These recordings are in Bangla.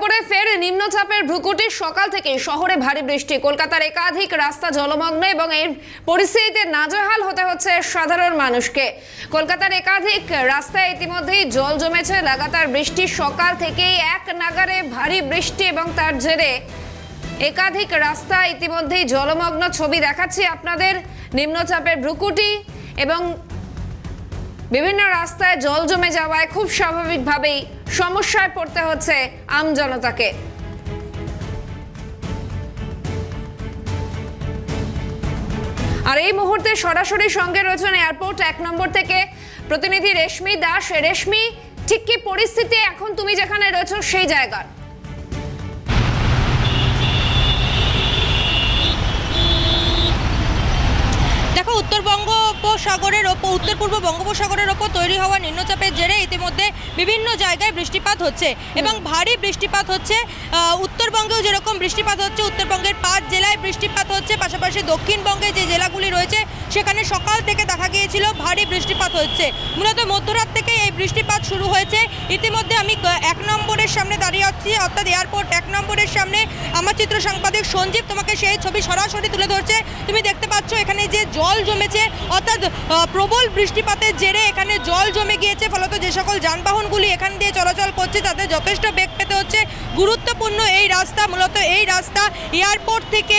নগরে ফের নিম্নচাপের ভ্রুকুটি। সকাল থেকে শহরে ভারী বৃষ্টি, কলকাতার একাধিক রাস্তা জলমগ্ন এবং এই পরিস্থিতিতে নাজেহাল হতে হচ্ছে সাধারণ মানুষকে। কলকাতার একাধিক রাস্তায় ইতিমধ্যেই জল জমেছে। লাগাতার বৃষ্টি, সকাল থেকেই এক নাগারে ভারী বৃষ্টি এবং তার জেরে একাধিক রাস্তা ইতিমধ্যেই জলমগ্ন। ছবি দেখাচ্ছি আপনাদের, নিম্নচাপের ভ্রুকুটি এবং বিভিন্ন রাস্তায় জল জমে যাওয়ায় খুব স্বাভাবিকভাবেই সমস্যায় পড়তে হচ্ছে আমজনতাকে। আর এই মুহূর্তে সরাসরি সঙ্গে রয়েছেন এয়ারপোর্ট 1 নম্বর থেকে প্রতিনিধি রেশমি দাস। রেশমি, ঠিক কি পরিস্থিতি এখন তুমি যেখানে রয়েছো সেই জায়গার? দেখো, উত্তর পূর্ব বঙ্গোপসাগরের ওপর তৈরি হওয়া নিম্নচাপের জেরে ইতিমধ্যে বিভিন্ন জায়গায় বৃষ্টিপাত হচ্ছে এবং ভারী বৃষ্টিপাত হচ্ছে। উত্তরবঙ্গেও যেরকম বৃষ্টিপাত হচ্ছে, উত্তরবঙ্গের 5 জেলায় বৃষ্টিপাত হচ্ছে। পাশাপাশি দক্ষিণবঙ্গে যে জেলাগুলি রয়েছে সেখানে সকাল থেকে দেখা গিয়েছিল ভারী বৃষ্টিপাত হচ্ছে। মূলত মধ্যরাত থেকে এই বৃষ্টিপাত শুরু হয়েছে। ইতিমধ্যে আমি 1 নম্বরের সামনে দাঁড়িয়ে আছি, অর্থাৎ এয়ারপোর্ট 1 নম্বরের সামনে। আমার চিত্র সাংবাদিক সঞ্জীব তোমাকে সেই ছবি সরাসরি তুলে ধরছে। তুমি দেখতে পাচ্ছ এখানে যে জল জমেছে, অর্থাৎ প্রবল বৃষ্টিপাতের জেরে এখানে জল জমে গিয়েছে। ফলত যে সকল যানবাহনগুলি এখান দিয়ে চলাচল করছে তাদের যথেষ্ট বেগ পেতে হচ্ছে। গুরুত্বপূর্ণ এই রাস্তা, মূলত এই রাস্তা এয়ারপোর্ট থেকে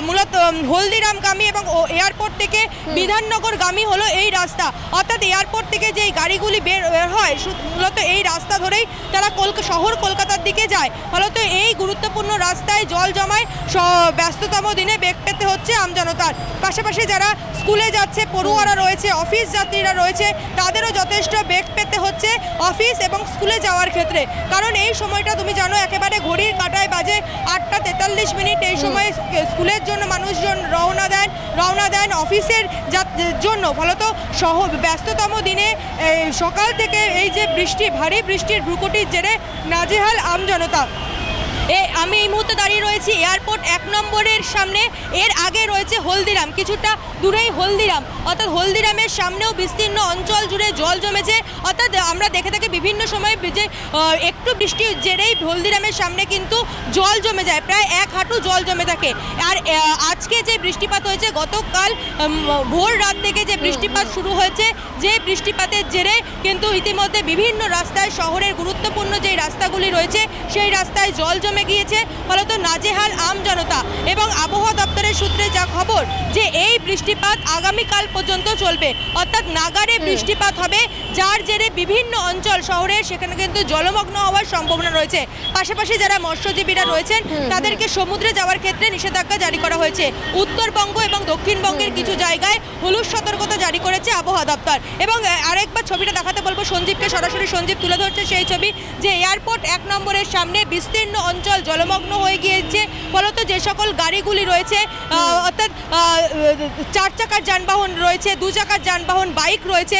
মূলত হলদিরামগামী এবং এয়ারপোর্ট থেকে বিধাননগরগামী হলো এই রাস্তা। অর্থাৎ এয়ারপোর্ট থেকে যে গাড়িগুলি বের হয় মূলত এই রাস্তা ধরেই তারা শহর কলকাতার দিকে যায়। ফলত এই গুরুত্বপূর্ণ রাস্তায় জল জমায় ব্যস্ততম দিনে বেগ পেতে হচ্ছে আমজনতার। পাশাপাশি যারা স্কুলে যাচ্ছে, পড়ুয়ারা রয়েছে, অফিস যাত্রীরা রয়েছে, তাদেরও যথেষ্ট বেগ পেতে হচ্ছে অফিস এবং স্কুলে যাওয়ার ক্ষেত্রে। কারণ এই সময়টা তুমি জানো একেবারে ঘড়ির কাঁটায় বাজে 8টা 43 মিনিট। এই সময় স্কুলের জন্য মানুষজন রওনা দেন অফিসের জন্য। ফলত ব্যস্ততম দিনে সকাল থেকে এই যে ভারী বৃষ্টির ভ্রুকুটির জেরে নাজেহাল আমজনতা। আমি এই মুহূর্তে দাঁড়িয়ে রয়েছি এয়ারপোর্ট 1 নম্বরের সামনে। এর আগে রয়েছে হলদিরাম, কিছুটা দূরেই হলদিরাম। অর্থাৎ হলদিরামের সামনেও বিস্তীর্ণ অঞ্চল জুড়ে জল জমেছে। অর্থাৎ আমরা দেখে থাকি বিভিন্ন সময় যে একটু বৃষ্টির জেরেই হলদিরামের সামনে কিন্তু জল জমে যায়, প্রায় 1 হাঁটু জল জমে থাকে। আর আজকে যে বৃষ্টিপাত হয়েছে, গতকাল ভোর রাত থেকে যে বৃষ্টিপাত শুরু হয়েছে, যে বৃষ্টিপাতের জেরে কিন্তু ইতিমধ্যে বিভিন্ন রাস্তায়, শহরের গুরুত্বপূর্ণ যে রাস্তাগুলি রয়েছে সেই রাস্তায় জল জমে গিয়েছে। ফলত নাজেহাল আমজনতা। এবং আবহাওয়া দপ্তরের সূত্রে যা খবর যে এই বৃষ্টিপাত আগামীকাল পর্যন্ত চলবে। অর্থাৎ নাগারে বৃষ্টিপাত হবে, যার জেরে বিভিন্ন অঞ্চল শহরের সেখানে কিন্তু জলমগ্ন হওয়ার সম্ভাবনা রয়েছে। পাশাপাশি যারা মৎস্যজীবীরা রয়েছেন তাদেরকে সমুদ্রে যাওয়ার ক্ষেত্রে নিষেধাজ্ঞা জারি করা হয়েছে। উত্তরবঙ্গ এবং দক্ষিণবঙ্গের কিছু জায়গায় হলুদ সতর্কতা জারি করেছে আবহাওয়া দপ্তর। এবং আরেকবার ছবিটা দেখাতে বলবো সঞ্জীবকে, সরাসরি সঞ্জীব তুলে ধরছে সেই ছবি, যে এয়ারপোর্ট 1 নম্বরের সামনে বিস্তীর্ণ অঞ্চল জলমগ্ন হয়ে গিয়েছে। ফলত যে সকল গাড়িগুলি রয়েছে, অর্থাৎ 4 চাকার যানবাহন রয়েছে, 2 চাকার যানবাহন, বাইক রয়েছে,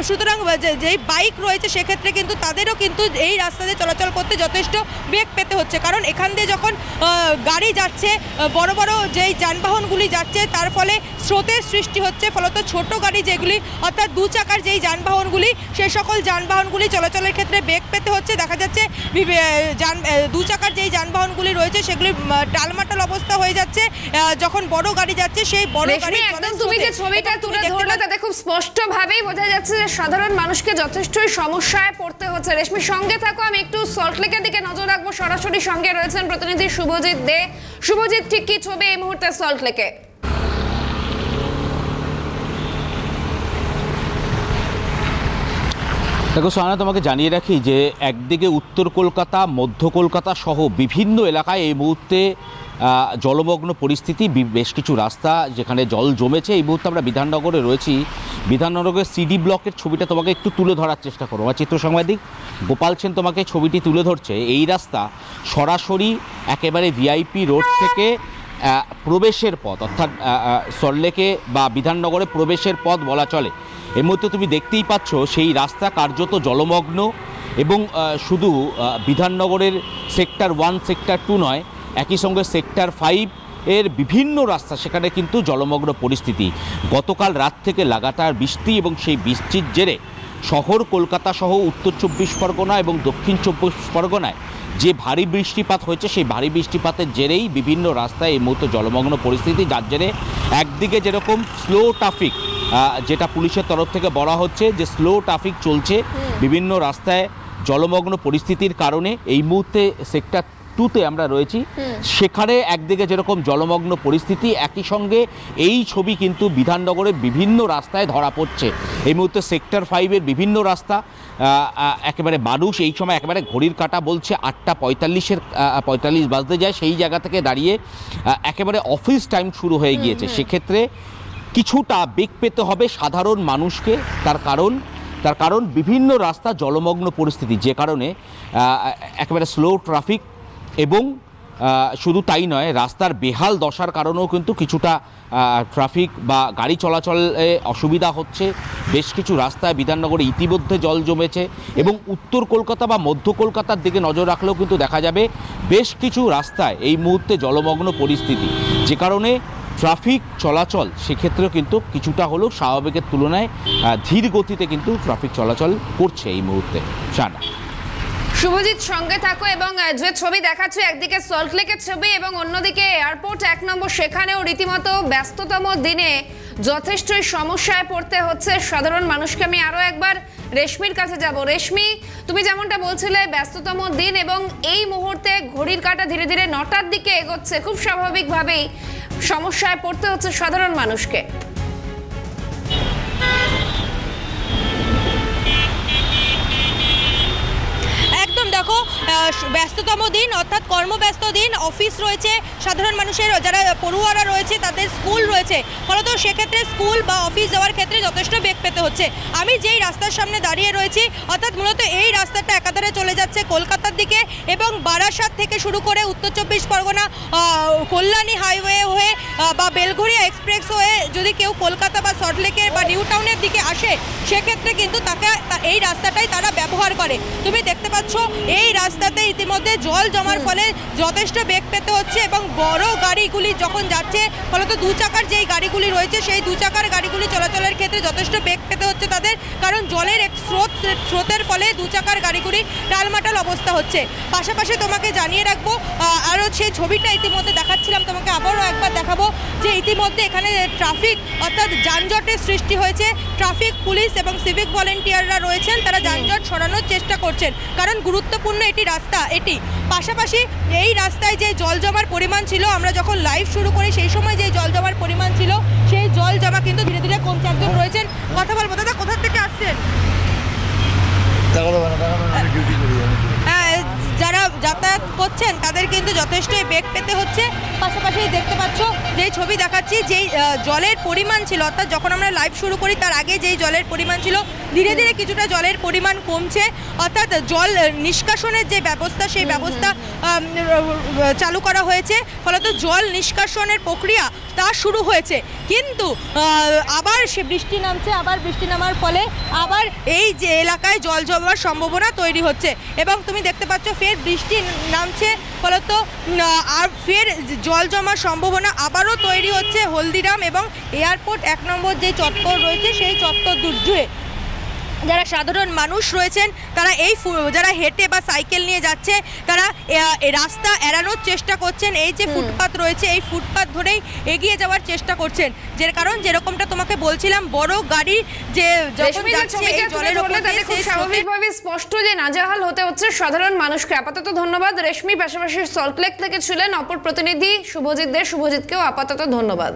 সুতরাং যেই বাইক রয়েছে সেক্ষেত্রে কিন্তু তাদেরও কিন্তু এই রাস্তাতে চলাচল করতে যথেষ্ট বেগ পেতে হচ্ছে। কারণ এখান দিয়ে যখন গাড়ি যাচ্ছে, বড় বড় যেই যানবাহনগুলি যাচ্ছে, তার ফলে স্রোতের সৃষ্টি হচ্ছে। ফলত ছোট গাড়ি যেগুলি, অর্থাৎ 2 চাকার যেই যানবাহনগুলি, সেই সকল যানবাহনগুলি চলাচলের ক্ষেত্রে বেগ পেতে হচ্ছে। দেখা যাচ্ছে 2 চাকার যেই যানবাহনগুলি রয়েছে সেগুলি টালমাটাল অবস্থা হয়ে যাচ্ছে। যখন বড় গাড়ি যাচ্ছে, সেই বড় গাড়ি একদম তুমি যে ছবিটা তুলে ধরলে তাতে খুব স্পষ্টভাবেই বোঝা যাচ্ছে যে সাধারণ মানুষকে যথেষ্টই সমস্যায় পড়তে হচ্ছে। রেশমি, সঙ্গে থাকো, আমি একটু সল্টলেকের দিকে নজর রাখবো। সরাসরি সঙ্গে রয়েছেন প্রতিনিধি শুভজিৎ দে। শুভজিৎ, ঠিক কি ছবি এই মুহূর্তে সল্টলেকে? দেখো সোহানা, তোমাকে জানিয়ে রাখি যে একদিকে উত্তর কলকাতা, মধ্য কলকাতা সহ বিভিন্ন এলাকায় এই মুহূর্তে জলমগ্ন পরিস্থিতি। বেশ কিছু রাস্তা যেখানে জল জমেছে। এই মুহূর্তে আমরা বিধাননগরে রয়েছি। বিধাননগরের সিডি ব্লকের ছবিটা তোমাকে একটু তুলে ধরার চেষ্টা করবো। আমার চিত্র সাংবাদিক গোপাল সেন তোমাকে ছবিটি তুলে ধরছে। এই রাস্তা সরাসরি একেবারে ভিআইপি রোড থেকে প্রবেশের পথ, অর্থাৎ সল্টলেকে বা বিধাননগরে প্রবেশের পথ বলা চলে। এর মধ্যে তুমি দেখতেই পাচ্ছ সেই রাস্তা কার্যত জলমগ্ন। এবং শুধু বিধাননগরের সেক্টর 1, সেক্টর 2 নয়, একই সঙ্গে সেক্টর 5 এর বিভিন্ন রাস্তা সেখানে কিন্তু জলমগ্ন পরিস্থিতি। গতকাল রাত থেকে লাগাতার বৃষ্টি এবং সেই বৃষ্টির জেরে শহর কলকাতা সহ উত্তর 24 পরগনা এবং দক্ষিণ 24 পরগনায় যে ভারী বৃষ্টিপাত হয়েছে, সেই ভারী বৃষ্টিপাতের জেরেই বিভিন্ন রাস্তায় এই মুহূর্তে জলমগ্ন পরিস্থিতি, যার জেরে একদিকে যেরকম স্লো ট্রাফিক, যেটা পুলিশের তরফ থেকে বলা হচ্ছে যে স্লো ট্রাফিক চলছে বিভিন্ন রাস্তায় জলমগ্ন পরিস্থিতির কারণে। এই মুহূর্তে সেক্টর 2-তে আমরা রয়েছি, সেখানে একদিকে যেরকম জলমগ্ন পরিস্থিতি, একই সঙ্গে এই ছবি কিন্তু বিধাননগরের বিভিন্ন রাস্তায় ধরা পড়ছে। এই মুহূর্তে সেক্টর 5-এর বিভিন্ন রাস্তা একেবারে মানুষ এই সময় একেবারে ঘড়ির কাঁটা বলছে 8টা 45 বাজতে যায়, সেই জায়গা থেকে দাঁড়িয়ে একেবারে অফিস টাইম শুরু হয়ে গিয়েছে। সেক্ষেত্রে কিছুটা বেগ পেতে হবে সাধারণ মানুষকে, তার কারণ বিভিন্ন রাস্তা জলমগ্ন পরিস্থিতি, যে কারণে একেবারে স্লো ট্রাফিক এবং শুধু তাই নয়, রাস্তার বেহাল দশার কারণেও কিন্তু কিছুটা ট্রাফিক বা গাড়ি চলাচলে অসুবিধা হচ্ছে। বেশ কিছু রাস্তায় বিধাননগরে ইতিমধ্যে জল জমেছে এবং উত্তর কলকাতা বা মধ্য কলকাতার দিকে নজর রাখলেও কিন্তু দেখা যাবে বেশ কিছু রাস্তায় এই মুহূর্তে জলমগ্ন পরিস্থিতি, যে কারণে ট্রাফিক চলাচল সেক্ষেত্রেও কিন্তু কিছুটা হলেও স্বাভাবিকের তুলনায় ধীর গতিতে কিন্তু ট্রাফিক চলাচল করছে এই মুহূর্তে। শানা, শুভজিৎ সঙ্গে থাকো এবং যে ছবি দেখাচ্ছে, একদিকে সল্টলেকের ছবি এবং অন্যদিকে এয়ারপোর্ট 1 নম্বর, সেখানেও রীতিমতো ব্যস্ততম দিনে যথেষ্টই সমস্যায় পড়তে হচ্ছে সাধারণ মানুষকে। আমি আরও একবার রেশমির কাছে যাব। রেশমি, তুমি যেমনটা বলছিলে ব্যস্ততম দিন এবং এই মুহূর্তে ঘড়ির কাঁটা ধীরে ধীরে 9টার দিকে এগোচ্ছে, খুব স্বাভাবিকভাবেই সমস্যায় পড়তে হচ্ছে সাধারণ মানুষকে। দেখো, ব্যস্ততম দিন অর্থাৎ কর্মব্যস্ত দিন, অফিস রয়েছে, সাধারণ মানুষের যারা পড়ুয়ারা রয়েছে তাদের স্কুল রয়েছে, ফলত সেক্ষেত্রে স্কুল বা অফিস যাওয়ার ক্ষেত্রে যথেষ্ট বেগ পেতে হচ্ছে। আমি যেই রাস্তার সামনে দাঁড়িয়ে রয়েছি, অর্থাৎ মূলত এই রাস্তাটা একাধারে চলে যাচ্ছে কলকাতার দিকে এবং বারাসাত থেকে শুরু করে উত্তর 24 পরগনা কল্যাণী হাইওয়ে হয়ে বা বেলঘরিয়া এক্সপ্রেস হয়ে যদি কেউ কলকাতা বা সল্টলেকের বা নিউ টাউনের দিকে আসে, সেক্ষেত্রে কিন্তু তাকে এই রাস্তাটাই তারা ব্যবহার করে। তুমি দেখতে পাচ্ছ এই রাস্তাতে ইতিমধ্যে জল জমার ফলে যথেষ্ট বেগ পেতে হচ্ছে এবং বড় গাড়িগুলি যখন যাচ্ছে, ফলত 2 চাকার যেই গাড়িগুলি রয়েছে সেই 2 চাকার গাড়িগুলি চলাচলের ক্ষেত্রে যথেষ্ট বেগ পেতে হচ্ছে তাদের, কারণ জলের এক স্রোতের ফলে 2 চাকার গাড়িগুলি টালমাটাল অবস্থা হচ্ছে। পাশাপাশি তোমাকে জানিয়ে রাখবো, আরও সেই ছবিটা ইতিমধ্যে দেখাচ্ছিলাম, তোমাকে আবারও একবার দেখাবো যে ইতিমধ্যে এখানে ট্রাফিক অর্থাৎ যানজটের সৃষ্টি হয়েছে। ট্রাফিক পুলিশ এবং সিভিক ভলেন্টিয়াররা রয়েছেন, তারা যানজট সরানোর চেষ্টা করছেন, কারণ গুরুত্বপূর্ণ এটি রাস্তা এটি। পাশাপাশি এই রাস্তায় যে জল জমার পরিমাণ ছিল, আমরা যখন লাইভ শুরু করি সেই সময় যে জল জমার পরিমাণ ছিল, সেই জল জমা কিন্তু ধীরে ধীরে কমছে। একজন রয়েছেন, কথা বলবো। দাদা, কোথা থেকে আসছেন? যারা যাতায়াত করছেন তাদের কিন্তু যথেষ্টই বেগ পেতে হচ্ছে। পাশাপাশি দেখতে পাচ্ছ যেই ছবি দেখাচ্ছি, যেই জলের পরিমাণ ছিল, অর্থাৎ যখন আমরা লাইভ শুরু করি তার আগে যেই জলের পরিমাণ ছিল, ধীরে ধীরে কিছুটা জলের পরিমাণ কমছে, অর্থাৎ জল নিষ্কাশনের যে ব্যবস্থা সেই ব্যবস্থা চালু করা হয়েছে, ফলত জল নিষ্কাশনের প্রক্রিয়া তা শুরু হয়েছে। কিন্তু আবার সে বৃষ্টি নামছে, আবার বৃষ্টি নামার ফলে আবার এই যে এলাকায় জল জমার সম্ভাবনা তৈরি হচ্ছে এবং তুমি দেখতে পাচ্ছ ফের বৃষ্টি নামছে, ফলত আর ফের জল জমার সম্ভাবনা আবারও তৈরি হচ্ছে হলদিরাম এবং এয়ারপোর্ট 1 নম্বর যে চত্বর রয়েছে সেই চত্বর জুড়ে। যারা সাধারণ মানুষ রয়েছেন তারা যারা হেঁটে বা সাইকেল নিয়ে যাচ্ছে, তারা রাস্তা এড়ানোর চেষ্টা করছেন। এই যে ফুটপাত রয়েছে এই ফুটপাত ধরেই এগিয়ে যাওয়ার চেষ্টা করছেন, যার কারণ যেরকমটা তোমাকে বলছিলাম, বড় গাড়ি যে যখন যাচ্ছে এই জলের উপরে খুব স্বাভাবিকভাবে স্পষ্ট যে নাজেহাল হতে হচ্ছে সাধারণ মানুষকে। আপাতত ধন্যবাদ রেশমি। পাশাপাশি সল্টলেক থেকে ছিলেন অপর প্রতিনিধি শুভজিৎ দে। শুভজিৎকেও আপাতত ধন্যবাদ।